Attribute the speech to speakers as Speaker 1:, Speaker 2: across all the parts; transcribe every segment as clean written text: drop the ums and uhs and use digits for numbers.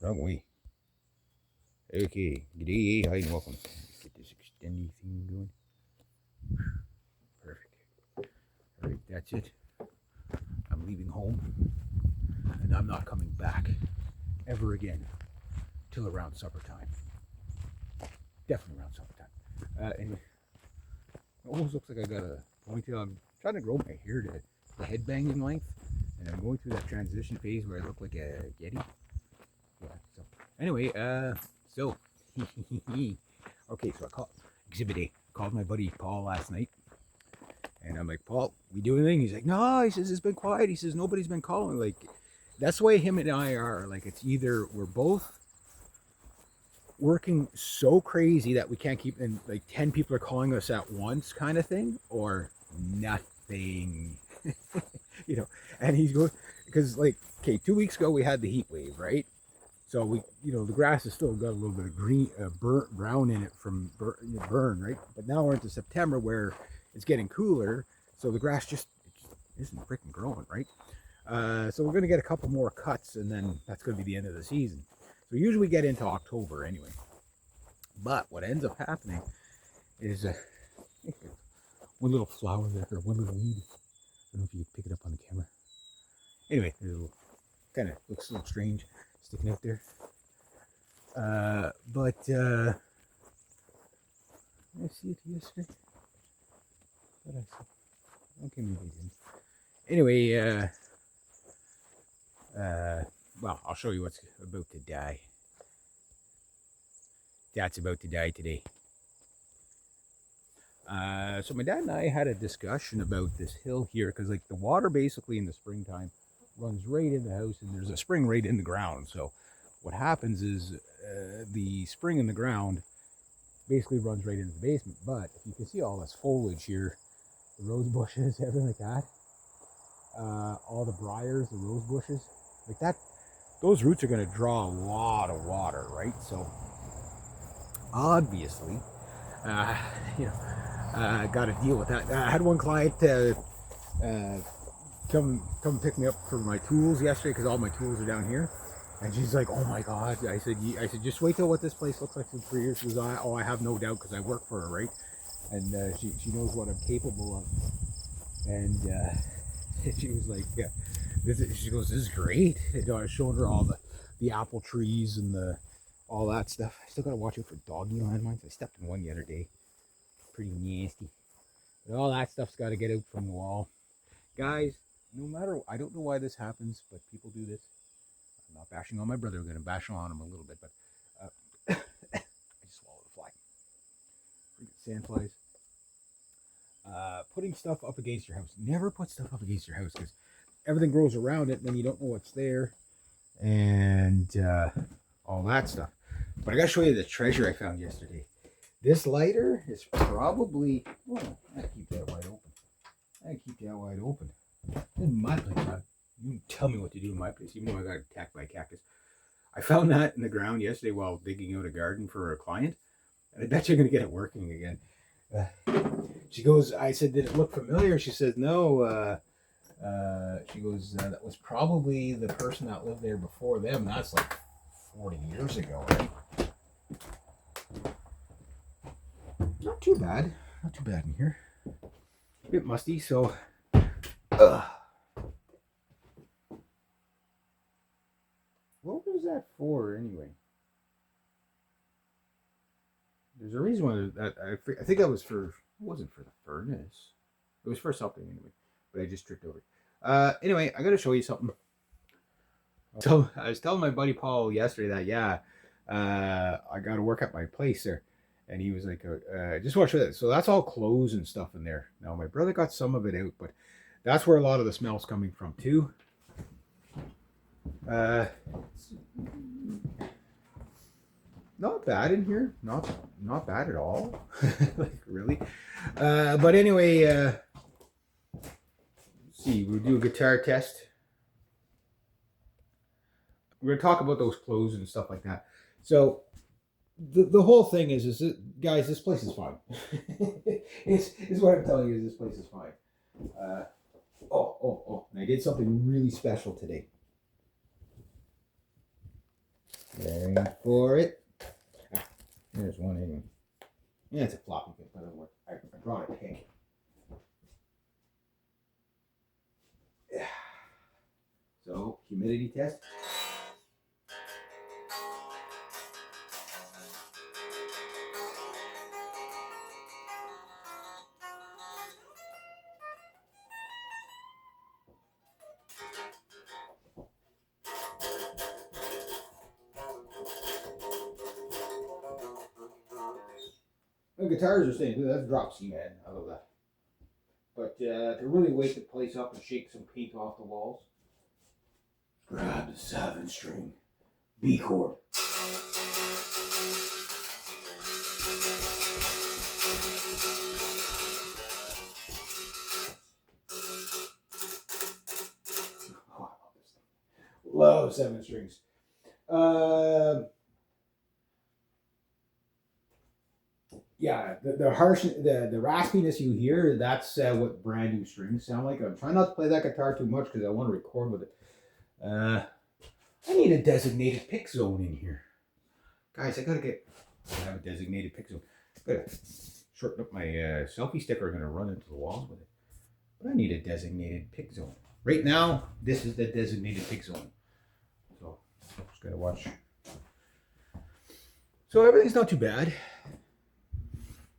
Speaker 1: Wrong way. Okay. Good day. Hi and welcome. Get this extending thing going. Perfect. All right, that's it. I'm leaving home, and I'm not coming back ever again till around supper time. Definitely around supper time. Anyway, it almost looks like I got a ponytail. I'm trying to grow my hair to the headbanging length, and I'm going through that transition phase where I look like a Yeti. Yeah. So anyway, so okay, so I called Exhibit A. Called my buddy Paul last night, and I'm like, Paul, we do anything? He's like, no. He says it's been quiet. He says nobody's been calling. Like, that's the way him and I are. Like, it's either we're both working so crazy that we can't keep, and like 10 people are calling us at once, kind of thing, or nothing. you know. And he's going because like, okay, 2 weeks ago we had the heat wave, right? So we, the grass has still got a little bit of green, brown in it from burn, right? But now we're into September where it's getting cooler, so the grass just isn't freaking growing, right? So we're gonna get a couple more cuts, and then that's gonna be the end of the season. So usually we get into October anyway. But what ends up happening is one little flower there, or one little weed. I don't know if you can pick it up on the camera. Anyway, there's a little, kind of looks a little strange sticking out there. But I see it yesterday. What I see? Okay, maybe I didn't. Anyway, well, I'll show you what's about to die. That's about to die today. So my dad and I had a discussion about this hill here because, like, the water basically in the springtime runs right in the house, and there's a spring right in the ground. So what happens is the spring in the ground basically runs right into the basement. But if you can see all this foliage here, the rose bushes, everything like that, all the briars, the rose bushes, like that, those roots are going to draw a lot of water, right? So obviously, uh, you know, got to deal with that. I had one client come pick me up for my tools yesterday because all my tools are down here. And she's like, "Oh my God!" I said, just wait till what this place looks like in 3 years. She goes, "I have no doubt because I work for her, right?" And she knows what I'm capable of. And she was like, "Yeah, she goes, this is great." And I was showing her all the apple trees and all that stuff. I still gotta watch out for doggy landmines. I stepped in one the other day, pretty nasty. But all that stuff's got to get out from the wall, guys. No matter, I don't know why this happens, but people do this. I'm not bashing on my brother. I'm gonna bash on him a little bit, but I just swallowed a fly. Sandflies. Putting stuff up against your house. Never put stuff up against your house because everything grows around it, and then you don't know what's there, and all that stuff. But I gotta show you the treasure I found yesterday. This lighter is probably. Oh, I keep that wide open. I keep that wide open. In my place, you tell me what to do in my place, even though I got attacked by a cactus. I found that in the ground yesterday while digging out a garden for a client, and I bet you're gonna get it working again. She goes, I said, did it look familiar? She says, no. She goes, that was probably the person that lived there before them. That's like 40 years ago, right? Not too bad. Not too bad in here. A bit musty, so. What was that for, anyway? There's a reason why that I think that was for. It wasn't for the furnace. It was for something anyway, but I just tripped over it. Anyway, I gotta show you something. So I was telling my buddy Paul yesterday that I got to work at my place there, and he was like, "Just watch that." So that's all clothes and stuff in there. Now my brother got some of it out, but that's where a lot of the smell's coming from too. Not bad in here. Not bad at all. Like really. But anyway, let's see. We'll do a guitar test. We're gonna talk about those clothes and stuff like that. So the whole thing is guys, this place is fine. Is what I'm telling you. Is this place is fine. Oh! And I did something really special today. Waiting for it. Ah, there's one anyway. Yeah, it's a floppy bit, but it'll work. I brought a pick. Yeah. So, humidity test. The guitars are saying, dude, that's drop C, man. I love that. But to really wake the place up and shake some paint off the walls, grab the 7-string B chord. Oh, I love this thing. Love 7 strings. Yeah, the harsh, the raspiness you hear, that's what brand new strings sound like. I'm trying not to play that guitar too much because I want to record with it. I need a designated pick zone in here. Guys, I have a designated pick zone. Gotta shorten up my selfie sticker. I'm gonna run into the walls with it. But I need a designated pick zone. Right now, this is the designated pick zone. So, just gotta watch. So everything's not too bad.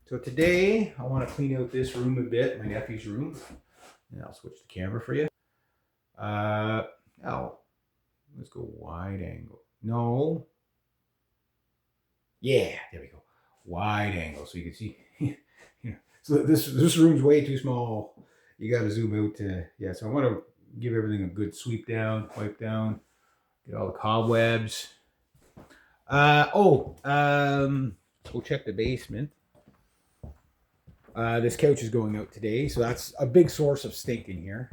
Speaker 1: So today, I want to clean out this room a bit, my nephew's room. And I'll switch the camera for you. Let's go wide angle. No. Yeah, there we go. Wide angle, so you can see. So this room's way too small. You got to zoom out to, yeah. So I want to give everything a good sweep down, wipe down, get all the cobwebs. Go check the basement. This couch is going out today, so that's a big source of stink in here.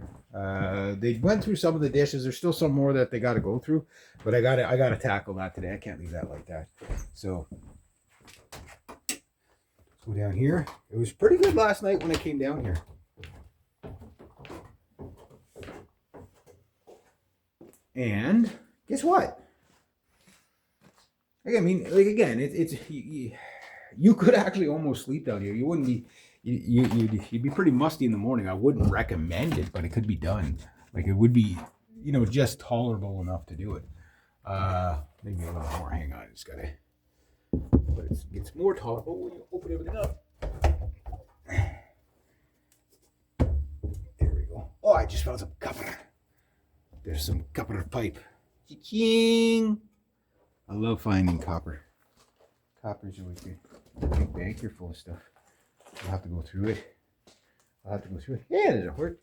Speaker 1: They went through some of the dishes. There's still some more that they got to go through, but I gotta tackle that today. I can't leave that like that. So let's go down here. It was pretty good last night when I came down here. And guess what? I mean, like again, you could actually almost sleep down here. You wouldn't be. You'd be pretty musty in the morning. I wouldn't recommend it, but it could be done. Like it would be, just tolerable enough to do it. Maybe a little more. Hang on, it's gotta. But it gets more tolerable when you open everything up. There we go. Oh, I just found some copper. There's some copper pipe. Ching! I love finding copper. Copper's always good. Big bag here full of stuff. I'll have to go through it. Yeah, there's a horse.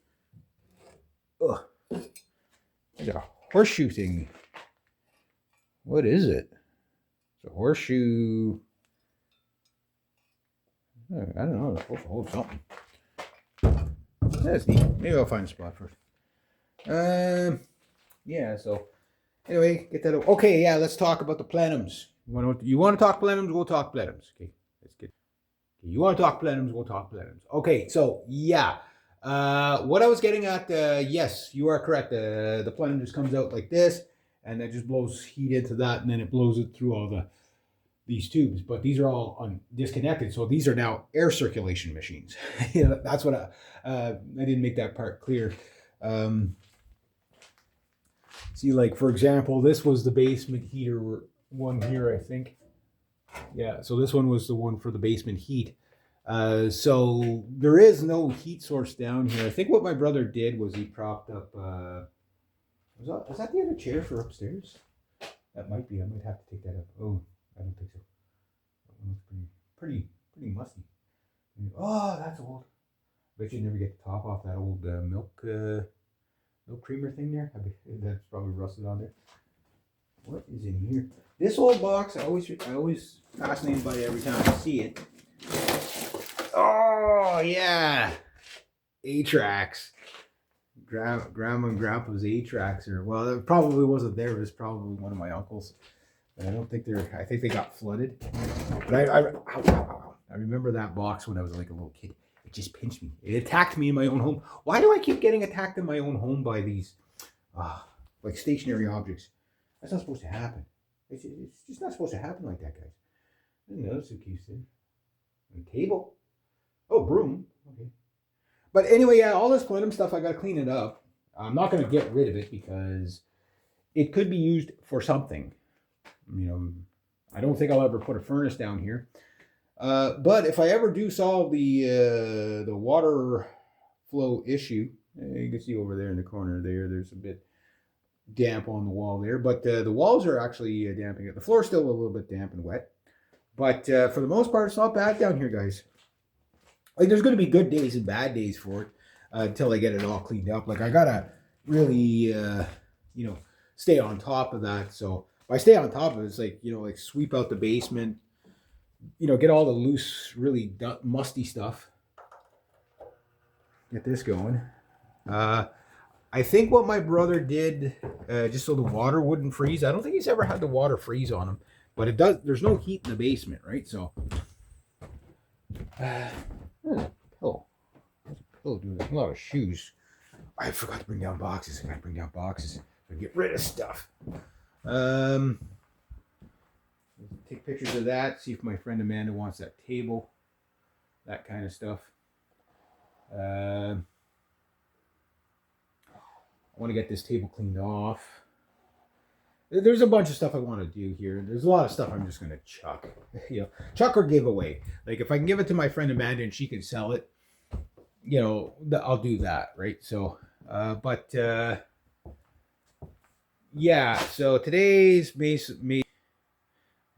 Speaker 1: Ugh. There's a horseshoe thing. What is it? It's a horseshoe. I don't know. It's supposed to hold something. That's neat. Maybe I'll find a spot first. Yeah, so anyway, get that over. Okay, yeah, let's talk about the plenums. You want to talk plenums? We'll talk plenums. Okay, let's get. You want to talk plenums? We'll talk plenums. Okay, so yeah, what I was getting at, yes, you are correct. The plenum just comes out like this, and that just blows heat into that, and then it blows it through all these tubes. But these are all disconnected, so these are now air circulation machines. That's what I didn't make that part clear. See, like for example, this was the basement heater one here, I think. Yeah, so this one was the one for the basement heat. So there is no heat source down here. I think what my brother did was he propped up. Was that the other chair for upstairs? That might be. I might have to take that up. Oh, I don't think so. That one looks pretty musty. Oh, that's old. Bet you never get the top off that old milk creamer thing there. That's probably rusted on there. What is in here? This old box, I always fascinated by it every time I see it. Oh yeah, A-tracks. Grandma and Grandpa's A-tracks, well, it probably wasn't there. It was probably one of my uncles. But I don't think I think they got flooded. But I remember that box when I was like a little kid. It just pinched me. It attacked me in my own home. Why do I keep getting attacked in my own home by these like stationary objects? That's not supposed to happen. It's just not supposed to happen like that, guys. There's another suitcase there. A table. Oh, broom. Okay. But anyway, yeah, all this plenum stuff, I got to clean it up. I'm not going to get rid of it because it could be used for something. You know, I don't think I'll ever put a furnace down here. But if I ever do solve the water flow issue, you can see over there in the corner there, there's a bit damp on the wall there, but the walls are actually damping it. The floor's still a little bit damp and wet, but for the most part, it's not bad down here, guys. Like, there's going to be good days and bad days for it until I get it all cleaned up. Like, I gotta really, stay on top of that. So if I stay on top of it, it's like, like sweep out the basement, get all the loose, really musty stuff. Get this going. I think what my brother did, just so the water wouldn't freeze. I don't think he's ever had the water freeze on him, but it does. There's no heat in the basement, right? So, there's a pillow. There's a pillow doing a lot of shoes. I forgot to bring down boxes. I gotta bring down boxes to get rid of stuff. Take pictures of that. See if my friend Amanda wants that table. That kind of stuff. I want to get this table cleaned off. There's a bunch of stuff I want to do here. There's a lot of stuff I'm just going to chuck. Chuck or give away. Like, if I can give it to my friend Amanda and she can sell it, I'll do that, right? So, yeah. So today's we'll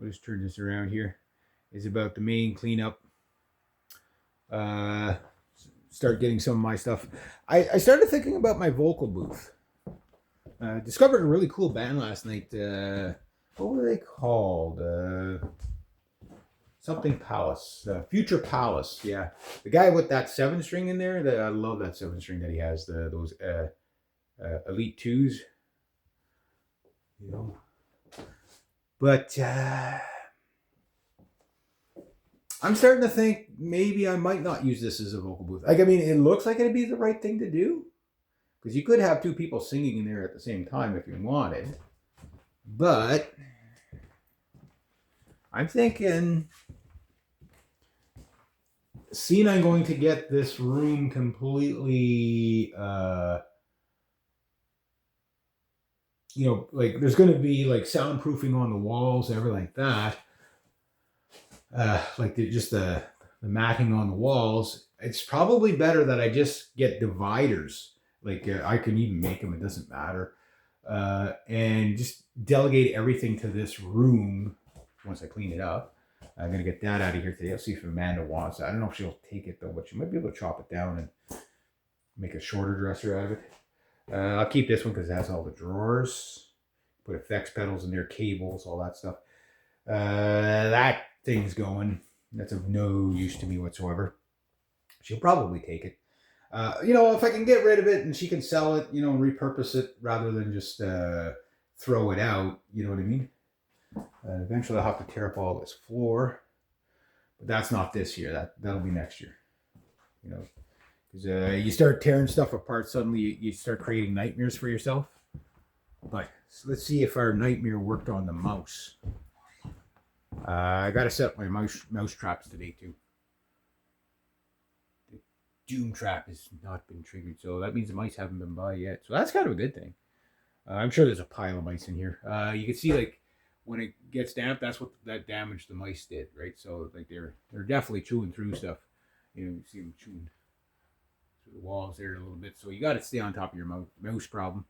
Speaker 1: just turn this around here. Is about the main cleanup. Start getting some of my stuff. I started thinking about my vocal booth. Discovered a really cool band last night. What were they called? Something Palace. Future Palace. Yeah. The guy with that 7-string in there. I love that 7-string that he has. Those Elite 2s. But I'm starting to think maybe I might not use this as a vocal booth. Like, I mean, it looks like it'd be the right thing to do. Because you could have two people singing in there at the same time if you wanted. But I'm thinking, seeing I'm going to get this room completely, like there's going to be like soundproofing on the walls, everything like that. Like the matting on the walls. It's probably better that I just get dividers. Like, I can even make them, it doesn't matter. And just delegate everything to this room once I clean it up. I'm going to get that out of here today. I'll see if Amanda wants it. I don't know if she'll take it, though, but she might be able to chop it down and make a shorter dresser out of it. I'll keep this one because it has all the drawers. Put effects pedals in there, cables, all that stuff. That thing's going. That's of no use to me whatsoever. She'll probably take it. If I can get rid of it and she can sell it, and repurpose it rather than just throw it out, you know what I mean? Eventually I'll have to tear up all this floor, but that's not this year. That'll be next year. Because you start tearing stuff apart, suddenly you start creating nightmares for yourself. But so let's see if our nightmare worked on the mouse. I got to set up my mouse traps today too. Doom trap has not been triggered, so that means the mice haven't been by yet. So that's kind of a good thing. I'm sure there's a pile of mice in here. You can see, like, when it gets damp, that's what that damage the mice did, right? So like they're definitely chewing through stuff. You see them chewing through the walls there a little bit. So you got to stay on top of your mouse problem.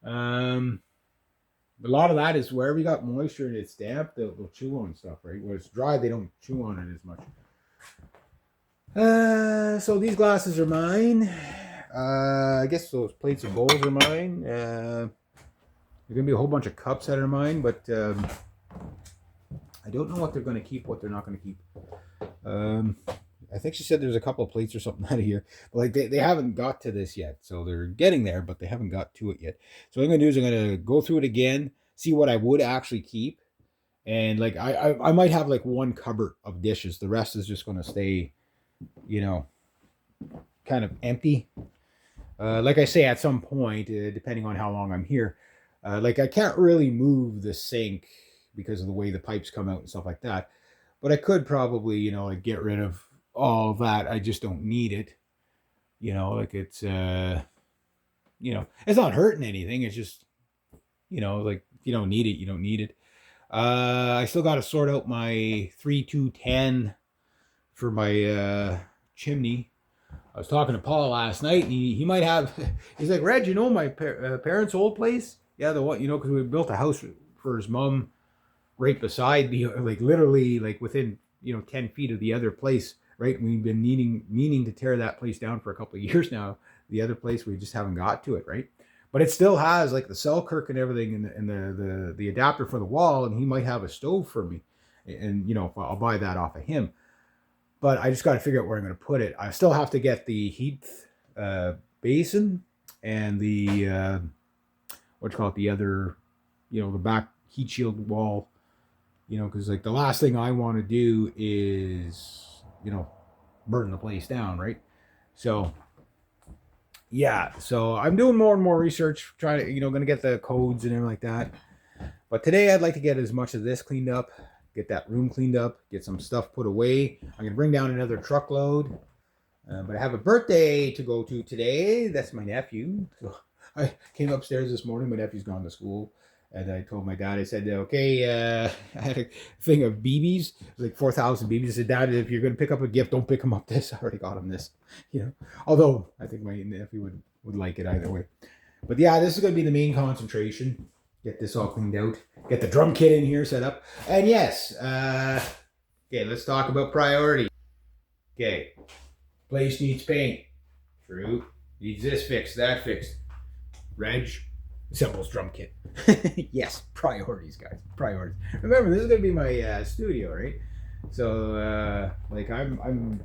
Speaker 1: A lot of that is wherever you got moisture and it's damp, they'll chew on stuff, right? When it's dry, they don't chew on it as much. So these glasses are mine. I guess those plates and bowls are mine. There's gonna be a whole bunch of cups that are mine, but I don't know what they're gonna keep, what they're not gonna keep. I think she said there's a couple of plates or something out of here, but like they haven't got to this yet, so they're getting there, but they haven't got to it yet. So what I'm gonna do is I'm gonna go through it again, see what I would actually keep, and like I might have like one cupboard of dishes. The rest is just gonna stay, kind of empty. Like I say, at some point, depending on how long I'm here, like I can't really move the sink because of the way the pipes come out and stuff like that. But I could probably, like get rid of all that. I just don't need it. Like it's it's not hurting anything. It's just, like if you don't need it, you don't need it. I still got to sort out my 3210 for my chimney. I was talking to Paul last night, and he might have. He's like, Red, my parents' old place? Yeah, the one, because we built a house for his mom right beside the, like literally like within 10 feet of the other place, right? We've been meaning to tear that place down for a couple of years now. The other place, we just haven't got to it, right? But it still has like the Selkirk and everything, and the adapter for the wall, and he might have a stove for me, and I'll buy that off of him. But I just got to figure out where I'm going to put it. I still have to get the heat basin and the the other, the back heat shield wall, because like the last thing I want to do is burn the place down, right? So yeah, so I'm doing more and more research, trying to, going to get the codes and everything like that. But today I'd like to get as much of this cleaned up, get that room cleaned up, get some stuff put away. I'm going to bring down another truckload. But I have a birthday to go to today. That's my nephew. So I came upstairs this morning. My nephew's gone to school. And I told my dad, I said, okay, I had a thing of BBs, like 4,000 BBs. I said, Dad, if you're going to pick up a gift, don't pick him up this. I already got him this, Although I think my nephew would like it either way. But yeah, this is going to be the main concentration. Get this all cleaned out. Get the drum kit in here set up. And yes, okay, let's talk about priority. Okay, place needs paint. True. Needs this fixed, that fixed. Reg, assembles drum kit. Yes, priorities, guys. Priorities. Remember, this is going to be my studio, right? So, I'm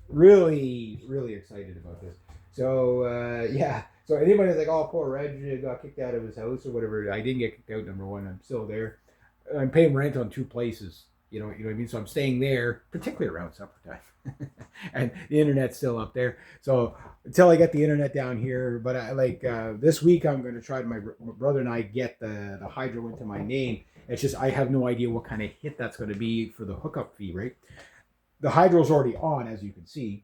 Speaker 1: really, really excited about this. So, yeah. So anybody's like, oh, poor Reg got kicked out of his house or whatever. I didn't get kicked out, number one. I'm still there. I'm paying rent on 2 places. You know what I mean? So I'm staying there, particularly around supper time. And the internet's still up there. So until I get the internet down here, but this week I'm going to try to, my brother and I get the hydro into my name. It's just I have no idea what kind of hit that's going to be for the hookup fee, right? The hydro's already on, as you can see,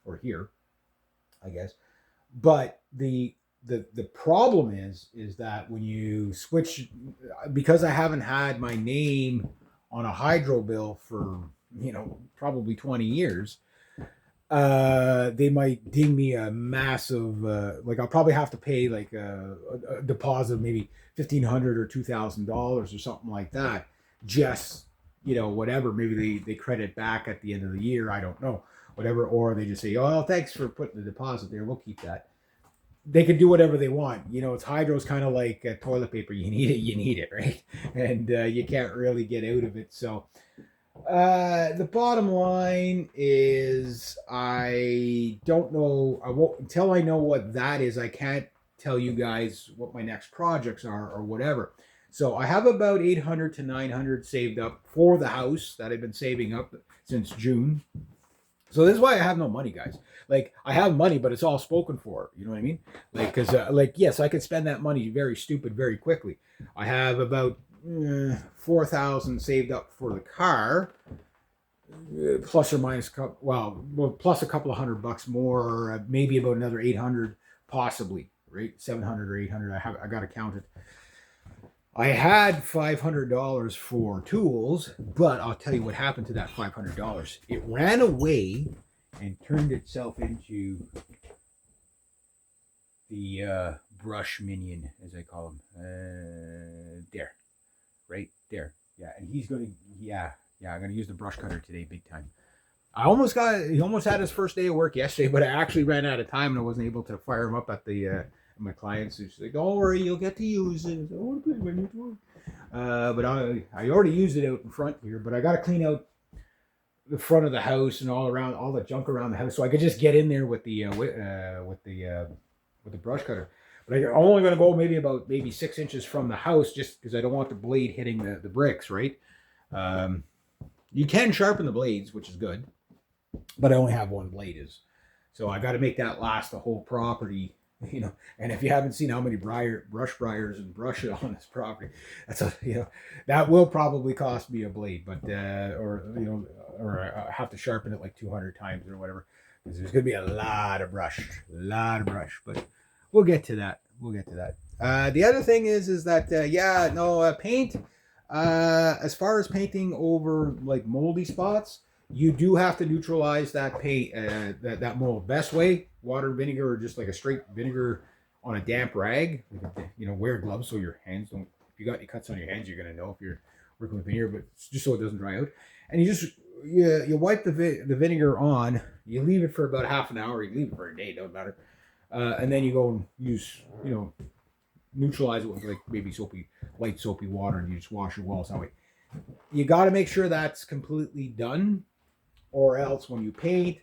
Speaker 1: or hear, I guess. But the problem is that when you switch, because I haven't had my name on a hydro bill for probably 20 years, they might ding me a massive I'll probably have to pay like a deposit of maybe $1,500 or $2,000 or something like that. Just whatever, maybe they credit back at the end of the year. I don't know, whatever, or they just say, oh, thanks for putting the deposit there, we'll keep that. They can do whatever they want. It's hydro's kind of like toilet paper. You need it, right? And you can't really get out of it. So the bottom line is I don't know. I won't until I know what that is. I can't tell you guys what my next projects are or whatever. So I have about 800 to 900 saved up for the house that I've been saving up since June. So this is why I have no money, guys. Like, I have money, but it's all spoken for. You know what I mean? Like, because, yes, I could spend that money very stupid very quickly. I have about 4,000 saved up for the car, plus or minus, plus a couple of $100 more, maybe about another 800, possibly, right? 700 or 800. I got to count it. I had $500 for tools, but I'll tell you what happened to that $500. It ran away and turned itself into the brush minion, as I call him. There. Right there. Yeah, and he's going to, I'm going to use the brush cutter today big time. He almost had his first day of work yesterday, but I actually ran out of time and I wasn't able to fire him up at the... my clients who's like, don't worry, you'll get to use it. I want to play my new but I already used it out in front here, but I got to clean out the front of the house and all around, all the junk around the house, so I could just get in there with the brush cutter. But I'm only going to go maybe 6 inches from the house, just because I don't want the blade hitting the bricks, right? You can sharpen the blades, which is good, but I only have one blade, so I got to make that last the whole property. And if you haven't seen how many brush briars and brush on this property, that's that will probably cost me a blade, but or I have to sharpen it like 200 times or whatever, because there's going to be a lot of brush, but we'll get to that. The other thing is that paint. As far as painting over like moldy spots, you do have to neutralize that paint, that mold. Best way: water, vinegar, or just like a straight vinegar on a damp rag. Wear gloves so your hands don't. If you got any cuts on your hands, you're gonna know if you're working with vinegar, but just so it doesn't dry out. And you wipe the vinegar on. You leave it for about half an hour. You leave it for a day, don't matter. And then you go and use neutralize it with like maybe light soapy water, and you just wash your walls that way. You got to make sure that's completely done, or else when you paint,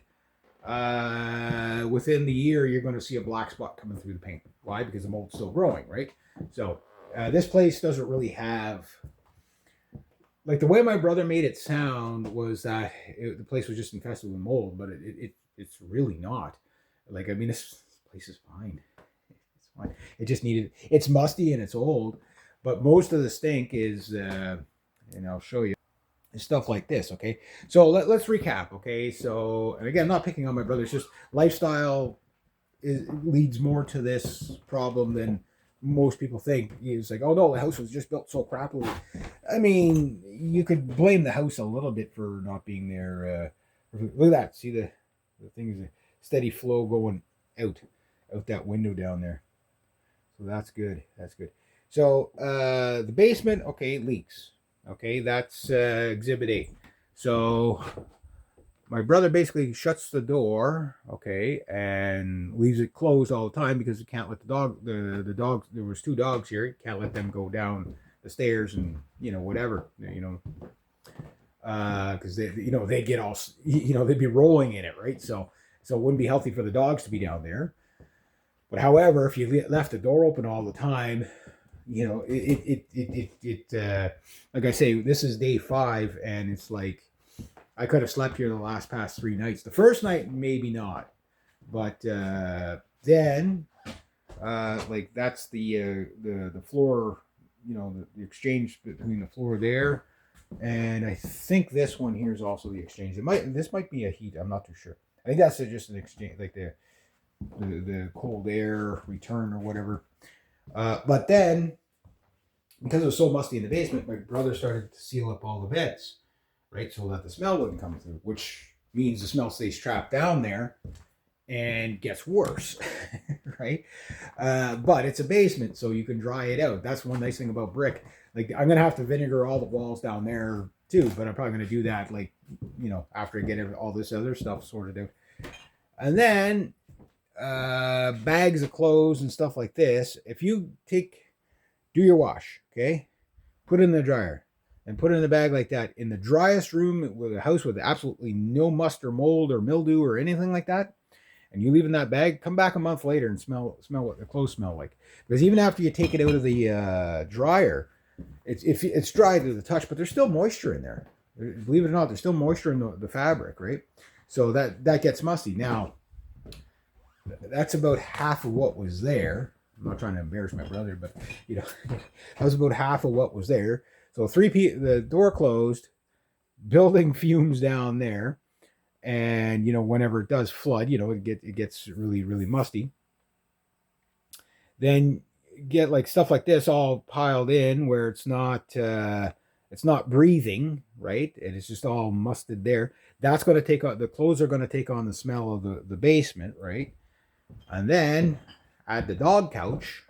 Speaker 1: within the year you're going to see a black spot coming through the paint. Why? Because the mold's still growing, right? So this place doesn't really have, like, the way my brother made it sound was that the place was just infested with mold, but it's really not. Like, I mean, this place is fine. It's fine. It just it's musty and it's old, but most of the stink is, and I'll show you, stuff like this. Okay, so let's recap. Okay, so, and again, I'm not picking on my brother. It's just lifestyle leads more to this problem than most people think. It's like, oh no, the house was just built so crappily. I mean, you could blame the house a little bit for not being there. Look at that. See the thing is a steady flow going out that window down there. So that's good. So the basement, okay, leaks. Okay, that's Exhibit 8. So my brother basically shuts the door, okay, and leaves it closed all the time because he can't let the dogs, there was 2 dogs here, he can't let them go down the stairs and, whatever, because they get all, they'd be rolling in it, right? So it wouldn't be healthy for the dogs to be down there. But however, if you left the door open all the time, like I say, this is day 5, and it's like I could have slept here the past 3 nights. The first night, maybe not, but then like that's the floor, the exchange between the floor there, and I think this one here is also the exchange. This might be a heat. I'm not too sure. I think that's just an exchange, like the cold air return or whatever. But then, because it was so musty in the basement, my brother started to seal up all the vents, right, so that the smell wouldn't come through, which means the smell stays trapped down there and gets worse, right? But it's a basement, so you can dry it out. That's one nice thing about brick. Like, I'm gonna have to vinegar all the walls down there too, but I'm probably gonna do that, like, after I get all this other stuff sorted out. And then bags of clothes and stuff like this, if you do your wash, okay, put it in the dryer and put it in a bag like that in the driest room with a house with absolutely no must or mold or mildew or anything like that, and you leave in that bag, come back a month later and smell what the clothes smell like. Because even after you take it out of the dryer, it's dry to the touch, but there's still moisture in there. Believe it or not, there's still moisture in the fabric, right? So that gets musty. Now, that's about half of what was there. I'm not trying to embarrass my brother, but that was about half of what was there. So the door closed, building fumes down there, and whenever it does flood, it gets really, really musty. Then get like stuff like this all piled in where it's not breathing, right? And it's just all musted there. That's going to take on, the clothes are going to take on the smell of the basement, right? And then add the dog couch.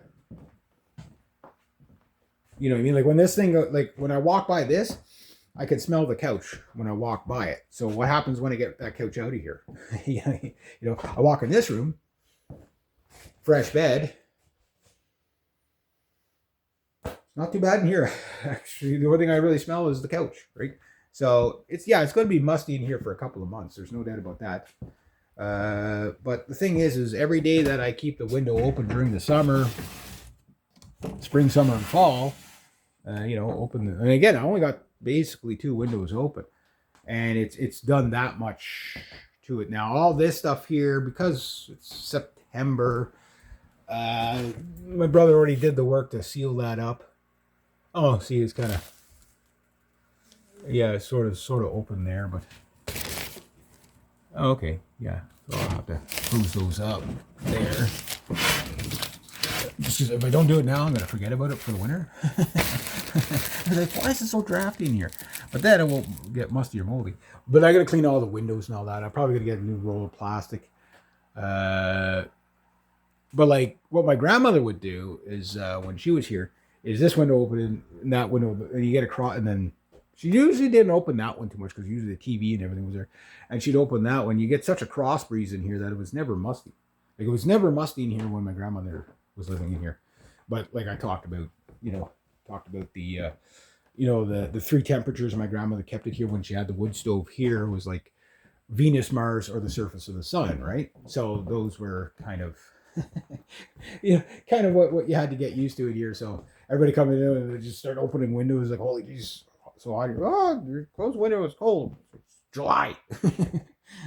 Speaker 1: You know what I mean? Like when this thing, like when I walk by this, I can smell the couch when I walk by it. So what happens when I get that couch out of here? I walk in this room, fresh bed. It's not too bad in here. Actually, the only thing I really smell is the couch, right? So it's going to be musty in here for a couple of months. There's no doubt about that. But the thing is every day that I keep the window open during the summer, spring, summer, and fall, and again, I only got basically 2 windows open, and it's done that much to it. Now, all this stuff here, because it's September, My brother already did the work to seal that up. Oh, see, it's kind of, yeah, it's sort of open there, but oh, okay, yeah. So I'll have to close those up there. Just 'cause if I don't do it now, I'm gonna forget about it for the winter. I'm like, why is it so drafty in here? But then it won't get musty or moldy. But I gotta clean all the windows and all that. I'm probably gonna get a new roll of plastic. Uh, but like what my grandmother would do is when she was here, is this window open and that window, and you get across, and then she usually didn't open that one too much because usually the TV and everything was there, and she'd open that one. You get such a cross breeze in here that it was never musty. Like it was never musty in here when my grandmother was living in here. But like I talked about, talked about the the three temperatures my grandmother kept it here when she had the wood stove here was like Venus, Mars, or the surface of the sun, right? So those were kind of kind of what you had to get used to in here. So everybody coming in and they just start opening windows like, holy geez, so hot. Oh, close window, it's cold. It's July.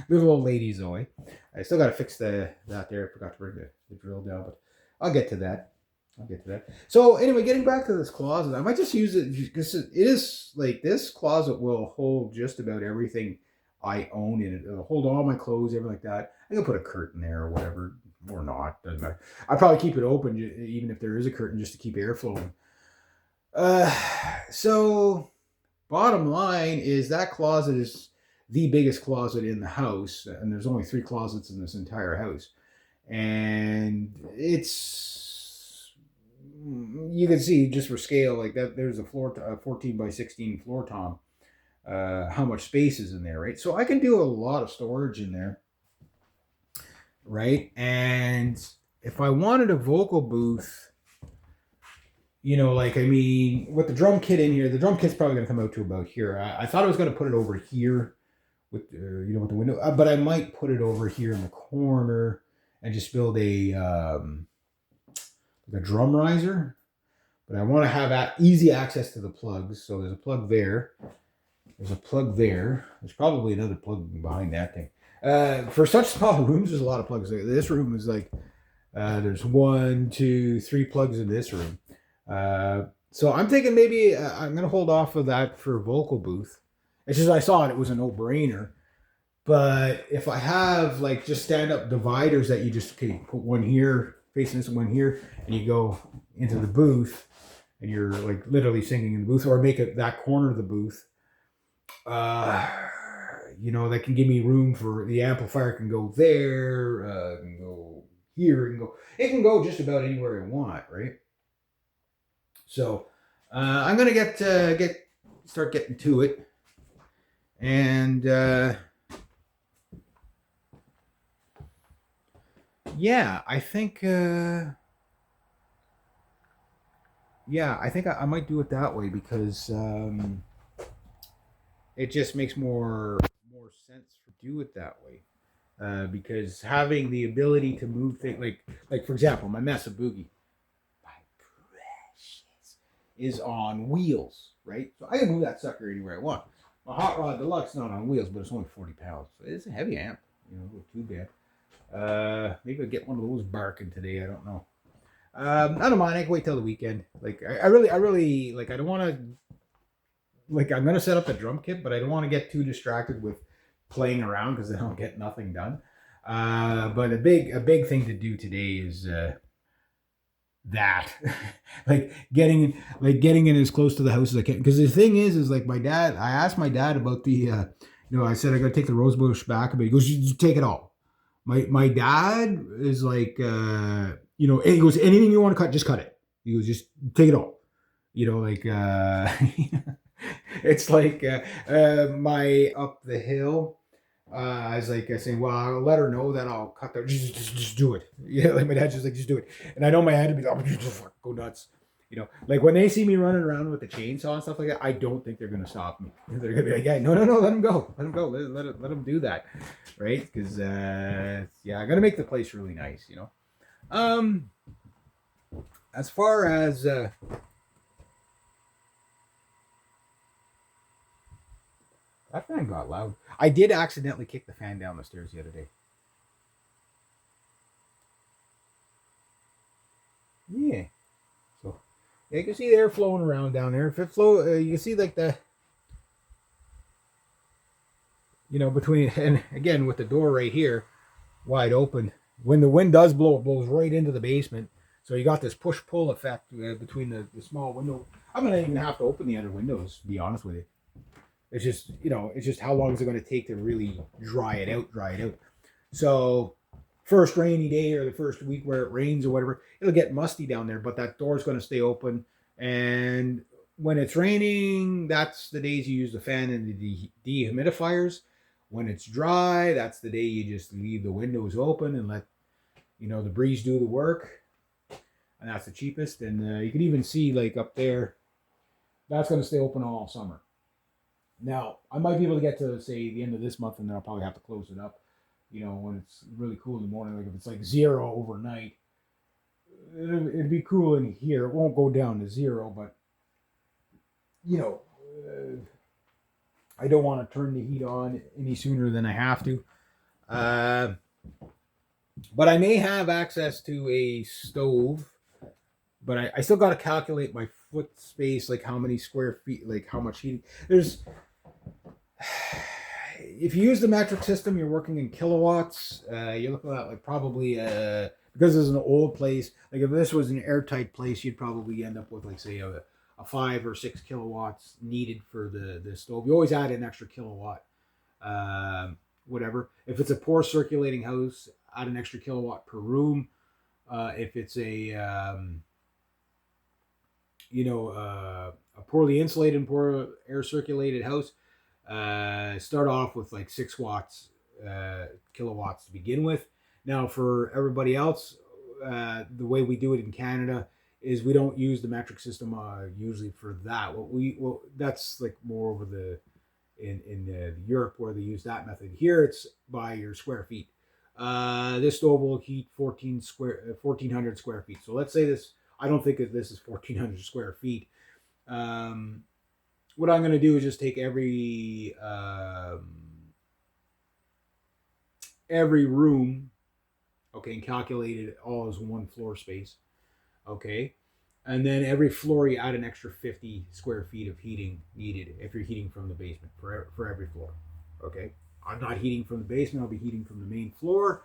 Speaker 1: Little old ladies away. I still got to fix that there. I forgot to bring the drill down, but I'll get to that. So anyway, getting back to this closet, I might just use it because it is like this closet will hold just about everything I own in it. It'll hold all my clothes, everything like that. I can put a curtain there or whatever, or not. Doesn't matter. I probably keep it open even if there is a curtain just to keep air flowing. So bottom line is that closet is the biggest closet in the house, and there's only 3 closets in this entire house, and you can see just for scale like that. There's a 14 by 16 floor tom. How much space is in there, right? So I can do a lot of storage in there, right? And if I wanted a vocal booth, like, I mean, with the drum kit in here, the drum kit's probably going to come out to about here. I thought I was going to put it over here with, with the window, but I might put it over here in the corner and just build a drum riser. But I want to have easy access to the plugs. So there's a plug there. There's a plug there. There's probably another plug behind that thing. For such small rooms, there's a lot of plugs. This room is like, there's 1, 2, 3 plugs in this room. So I'm thinking maybe I'm going to hold off of that for vocal booth. It's just I saw it was a no-brainer. But if I have like just stand-up dividers that you just put one here, facing this one here, and you go into the booth, and you're like literally singing in the booth, or make it that corner of the booth, that can give me room for the amplifier can go there, can go here, it can go just about anywhere I want, right? So I'm gonna start getting to it, and yeah, I think I might do it that way because it just makes more sense to do it that way. Because having the ability to move things, like for example, my Mesa Boogie, my precious, is on wheels, right? So I can move that sucker anywhere I want. My Hot Rod Deluxe not on wheels, but it's only 40 pounds. So it's a heavy amp, not too bad. Maybe I'll get one of those barking today. I don't know. I don't mind. I can wait till the weekend. Like I really like. I don't want to. Like I'm gonna set up a drum kit, but I don't want to get too distracted with playing around because then I'll get nothing done. But a big thing to do today is that, like getting in as close to the house as I can. Because the thing is like my dad. I asked my dad about the. I said I got to take the rose bush back, but he goes, "You take it all." My dad is like, he goes, anything you want to cut, just cut it. He goes, just take it all. It's like my up the hill. I was like, I saying, well, I'll let her know that I'll cut that. Just do it. Yeah, like my dad's just like, just do it. And I know my dad would be like, oh, go nuts. Like when they see me running around with the chainsaw and stuff like that, I don't think they're gonna stop me. They're gonna be like, yeah, no, let them go, let them do that, right? Because I gotta make the place really nice, As far as that fan got loud. I did accidentally kick the fan down the stairs the other day. You can see the air flowing around down there. If it you can see like the, between, and again with the door right here wide open. When the wind does blow, it blows right into the basement. So you got this push-pull effect between the small window. I'm gonna even have to open the other windows, to be honest with you. It's just, it's just how long is it going to take to really dry it out. So first rainy day or the first week where it rains or whatever, it'll get musty down there, but that door is going to stay open. And when it's raining, that's the days you use the fan and the dehumidifiers. When it's dry, that's the day you just leave the windows open and let, the breeze do the work. And that's the cheapest. And you can even see like up there, that's going to stay open all summer. Now, I might be able to get to, say, the end of this month, and then I'll probably have to close it up, when it's really cool in the morning. Like if it's like 0 overnight, it'd be cool in here. It won't go down to 0, but, I don't want to turn the heat on any sooner than I have to. But I may have access to a stove, but I still got to calculate my foot space, like how many square feet, like how much heating. If you use the metric system, you're working in kilowatts. You're looking at like probably because it's an old place. Like if this was an airtight place, you'd probably end up with like say a 5 or 6 kilowatts needed for the stove. You always add an extra kilowatt, whatever. If it's a poor circulating house, add an extra kilowatt per room. If it's a a poorly insulated and poor air circulated house, start off with like 6 kilowatts to begin with. Now for everybody else, the way we do it in Canada is we don't use the metric system usually for that. That's like more over in Europe where they use that method. Here it's by your square feet. This stove will heat 1,400 square feet. So let's say this. I don't think that this is 1,400 square feet. What I'm going to do is just take every room, okay, and calculate it all as one floor space, okay, and then every floor you add an extra 50 square feet of heating needed if you're heating from the basement for every floor, okay. I'm not heating from the basement. I'll be heating from the main floor.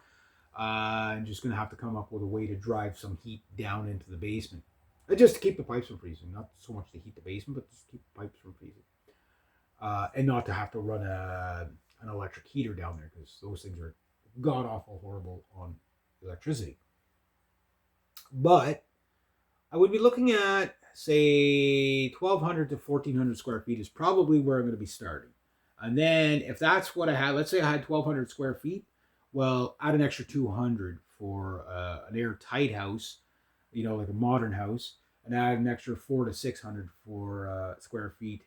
Speaker 1: I'm just going to have to come up with a way to drive some heat down into the basement. Just to keep the pipes from freezing. Not so much to heat the basement, but just to keep the pipes from freezing. And not to have to run an electric heater down there because those things are god-awful horrible on electricity. But I would be looking at, say, 1,200 to 1,400 square feet is probably where I'm going to be starting. And then if that's what I had, let's say I had 1,200 square feet, well, add an extra 200 for an airtight house, like a modern house, and add an extra 400 to 600 for square feet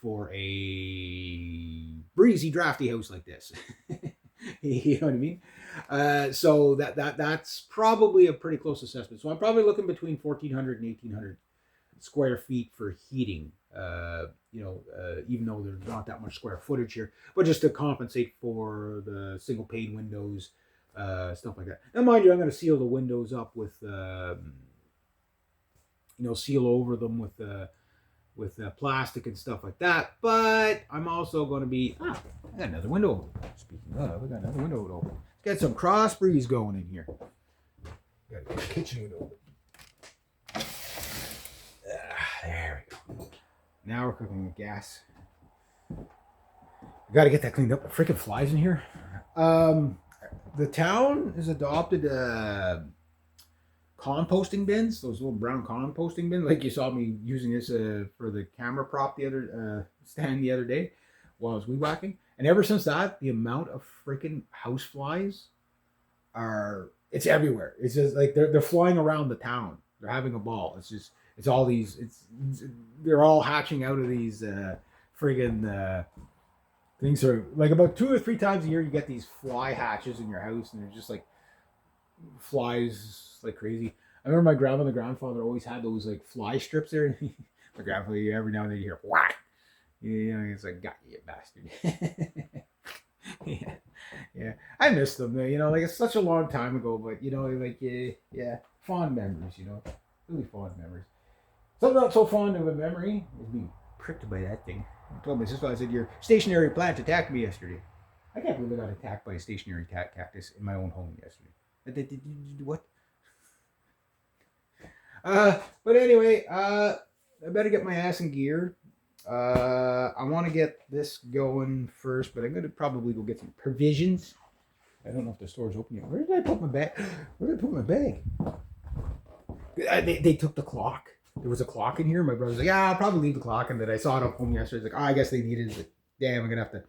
Speaker 1: for a breezy, drafty house like this. You know what I mean? So that's probably a pretty close assessment. So I'm probably looking between 1,400 and 1,800 square feet for heating. Even though there's not that much square footage here, but just to compensate for the single pane windows, stuff like that. Now, mind you, I'm going to seal the windows up with, seal over them with plastic and stuff like that. But I'm also going to be, I got another window. Speaking of, we got another window open. Let's get some cross breeze going in here. Got a kitchen window open. There we go. Now we're cooking with gas. We got to get that cleaned up. The freaking flies in here. The town has adopted composting bins, those little brown composting bins, like you saw me using this for the camera prop stand the other day while I was weed whacking. And ever since that, the amount of freaking house flies it's everywhere. It's just like they're flying around the town. They're having a ball. It's all these. They're all hatching out of these friggin' things. Are like about 2 or 3 times a year you get these fly hatches in your house, and they're just like flies like crazy. I remember my grandmother and grandfather always had those like fly strips there. My grandfather, every now and then you hear whack. It's like, got you, bastard. Yeah. I miss them. Like it's such a long time ago, but fond memories. Really fond memories. So I'm not so fond of a memory is being pricked by that thing. I told my sister, I said, your stationary plant attacked me yesterday. I can't believe I got attacked by a stationary cactus in my own home yesterday. What? But anyway, I better get my ass in gear. I want to get this going first, but I'm going to probably go get some provisions. I don't know if the store's open yet. Where did I put my bag? Where did I put my bag? They took the clock. There was a clock in here. My brother's like, yeah, I'll probably leave the clock. And then I saw it up home yesterday. He's like, oh, I guess they needed it. Damn, I'm going to have to.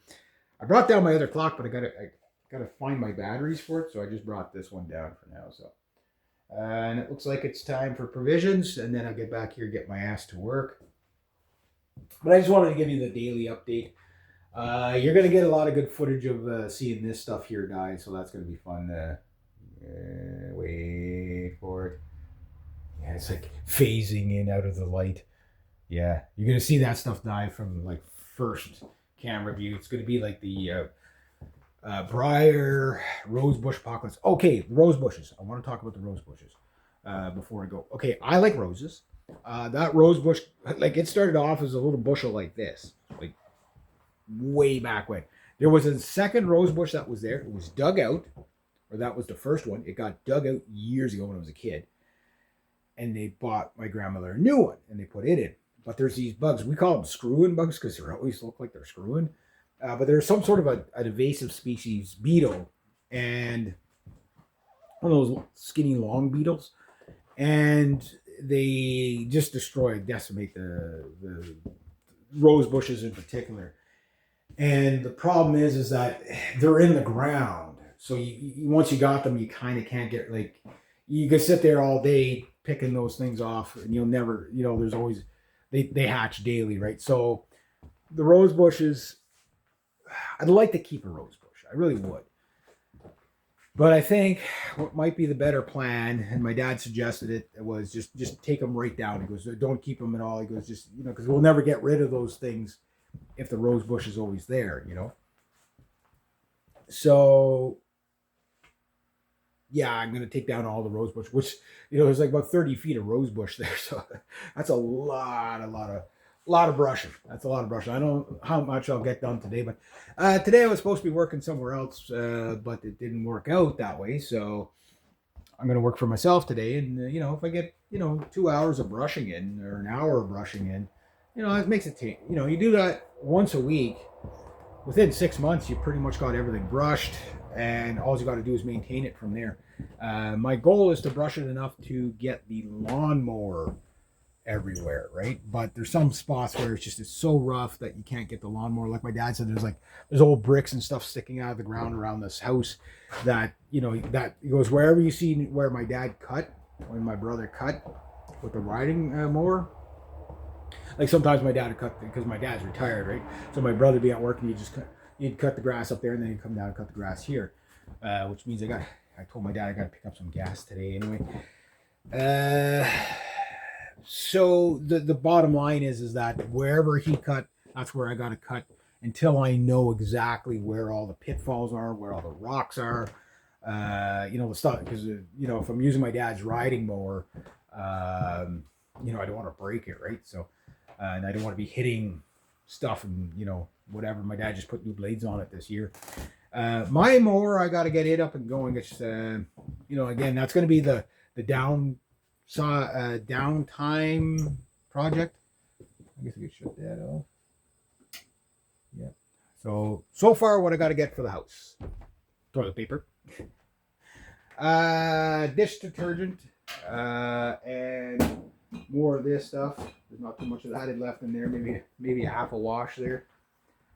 Speaker 1: I brought down my other clock, but I gotta find my batteries for it. So I just brought this one down for now. So. And it looks like it's time for provisions, and then I'll get back here, get my ass to work. But I just wanted to give you the daily update. You're going to get a lot of good footage of seeing this stuff here, guys, so that's going to be fun. Wait for it. Yeah, it's like phasing in out of the light. Yeah, you're going to see that stuff die from like first camera view. It's going to be like the briar rose bush apocalypse. Okay, rose bushes. I want to talk about the rose bushes before I go. Okay, I like roses. That rose bush, like it started off as a little bushel like this, like way back when. There was a second rose bush that was there. It was dug out, or that was the first one. It got dug out years ago when I was a kid. And they bought my grandmother a new one, and they put it in. But there's these bugs. We call them screwing bugs because they always look like they're screwing. But there's some sort of an invasive species beetle, and one of those skinny long beetles, and they just decimate the rose bushes in particular. And the problem is that they're in the ground, so once you got them, you kind of can't get, like, you can sit there all day picking those things off, and you'll never, there's always they hatch daily, right? So the rose bushes. I'd like to keep a rose bush. I really would. But I think what might be the better plan, and my dad suggested it, was just take them right down. He goes, don't keep them at all. He goes, just, because we'll never get rid of those things if the rose bush is always there, So, yeah, I'm going to take down all the rose bush, which, there's like about 30 feet of rose bush there. So that's a lot of brushing. That's a lot of brushing. I don't know how much I'll get done today, but today I was supposed to be working somewhere else, but it didn't work out that way. So I'm going to work for myself today. And, if I get, 2 hours of brushing in, or an hour of brushing in, it makes it take, you do that once a week. Within 6 months, you pretty much got everything brushed, and all you got to do is maintain it from there. My goal is to brush it enough to get the lawnmower everywhere, right? But there's some spots where it's so rough that you can't get the lawnmower. Like my dad said, there's old bricks and stuff sticking out of the ground around this house that that he goes, wherever you see where my dad cut, when my brother cut with the riding mower. Like sometimes my dad would cut, because my dad's retired, right? So my brother would be at work, and he'd cut the grass up there, and then he'd come down and cut the grass here, which means I told my dad I got to pick up some gas today anyway. So the bottom line is that wherever he cut, that's where I got to cut until I know exactly where all the pitfalls are, where all the rocks are, the stuff. Because if I'm using my dad's riding mower, I don't want to break it, right? So, and I don't want to be hitting stuff and whatever. My dad just put new blades on it this year. My mower, I got to get it up and going. It's again, that's going to be the downtime project. I guess I could shut that off. Yeah. So far, what I got to get for the house: toilet paper, dish detergent, and more of this stuff. There's not too much of that left in there. Maybe a half a wash there.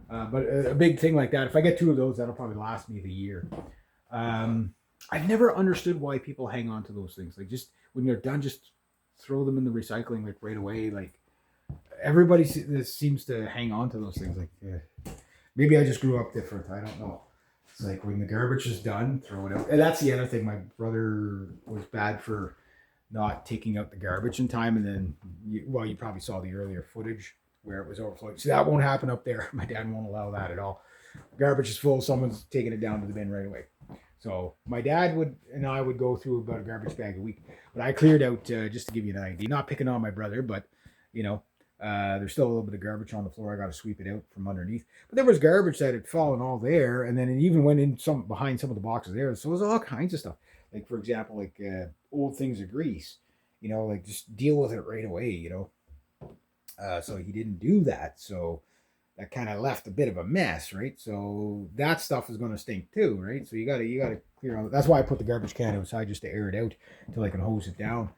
Speaker 1: But a big thing like that, if I get 2 of those, that'll probably last me the year. I've never understood why people hang on to those things. Like, just when they're done, just throw them in the recycling, like, right away. Like, everybody seems to hang on to those things. Like, maybe I just grew up different. I don't know. It's like, when the garbage is done, throw it out. And that's the other thing. My brother was bad for not taking out the garbage in time. And then, you probably saw the earlier footage where it was overflowing. See, that won't happen up there. My dad won't allow that at all. Garbage is full. Someone's taking it down to the bin right away. So my dad and I would go through about a garbage bag a week. But I cleared out, just to give you an idea, not picking on my brother, but you know. There's still a little bit of garbage on the floor. I got to sweep it out from underneath. But there was garbage that had fallen all there, and then it even went in some behind some of the boxes there. So there's all kinds of stuff. Like for example, like old things of grease. You know, like just deal with it right away. You know. So he didn't do that. So that kind of left a bit of a mess, right? So that stuff is going to stink too, right? So you gotta clear all. That's why I put the garbage can outside just to air it out until I can hose it down.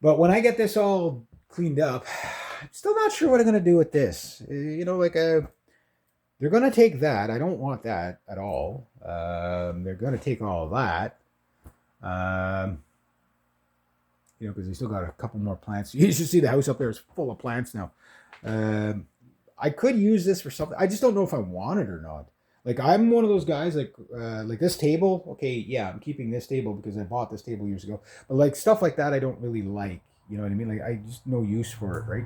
Speaker 1: But when I get this all cleaned up, I'm still not sure what I'm going to do with this. You know, like they're going to take that. I don't want that at all. They're going to take all of that. You know, because they still got a couple more plants. You should see the house up there is full of plants now. I could use this for something. I just don't know if I want it or not. Like I'm one of those guys like this table. Okay, yeah, I'm keeping this table because I bought this table years ago. But like stuff like that, I don't really like. You know what I mean? Like I just no use for it, right?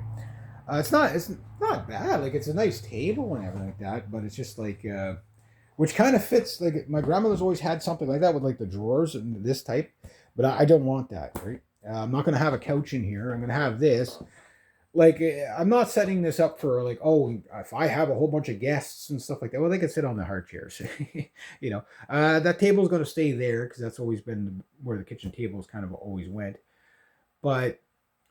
Speaker 1: It's not bad. Like it's a nice table and everything like that. But it's just like which kind of fits. Like my grandmother's always had something like that with like the drawers and this type. But I don't want that, right? I'm not going to have a couch in here. I'm going to have this. Like I'm not setting this up for like, oh, if I have a whole bunch of guests and stuff like that, well, they can sit on the hard chairs. You know, that table is going to stay there because that's always been where the kitchen tables kind of always went. But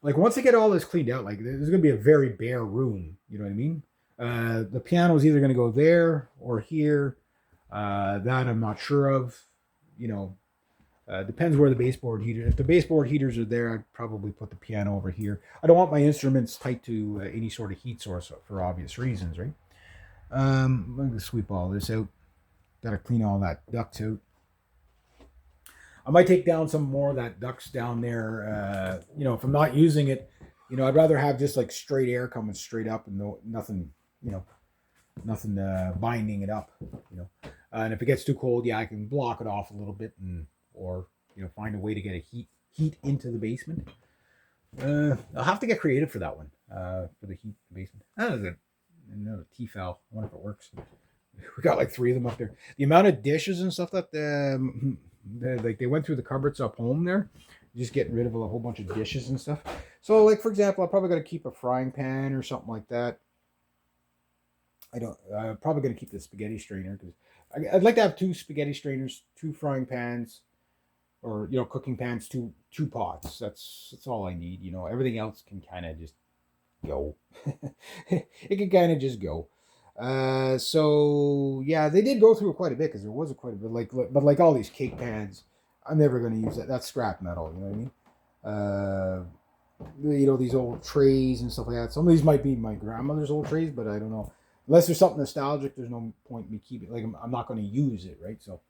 Speaker 1: like once I get all this cleaned out, like there's going to be a very bare room. You know what I mean? The piano is either going to go there or here. That I'm not sure of. You know, depends where the baseboard heater. If the baseboard heaters are there, I'd probably put the piano over here. I don't want my instruments tight to any sort of heat source for obvious reasons, right? I'm going to sweep all this out. Got to clean all that ducts out. I might take down some more of that ducts down there. You know, if I'm not using it, you know, I'd rather have just like straight air coming straight up and nothing, you know, nothing binding it up, you know. And if it gets too cold, yeah, I can block it off a little bit or you know find a way to get a heat into the basement. I'll have to get creative for that one. For the heat in the basement. Another Tefal. I wonder if it works. We got like 3 of them up there. The amount of dishes and stuff that like they went through the cupboards up home there, just getting rid of a whole bunch of dishes and stuff. So like for example, I'm probably gonna keep a frying pan or something like that. I'm probably gonna keep the spaghetti strainer because I'd like to have 2 spaghetti strainers, 2 frying pans, or you know cooking pans, two pots. That's all I need. You know everything else can kind of just go. It can kind of just go. So yeah, they did go through quite a bit because there was quite a bit. But like all these cake pans, I'm never going to use that. That's scrap metal. You know what I mean? You know these old trays and stuff like that. Some of these might be my grandmother's old trays, but I don't know. Unless there's something nostalgic, there's no point in me keeping. Like I'm not going to use it, right? So,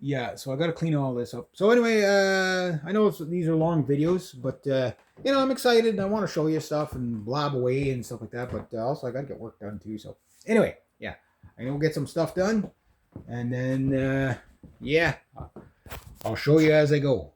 Speaker 1: yeah. So I got to clean all this up. So anyway, I know these are long videos, but you know I'm excited and I want to show you stuff and blab away and stuff like that. But also I got to get work done too. So anyway, yeah, I'm gonna get some stuff done, and then yeah, I'll show you as I go.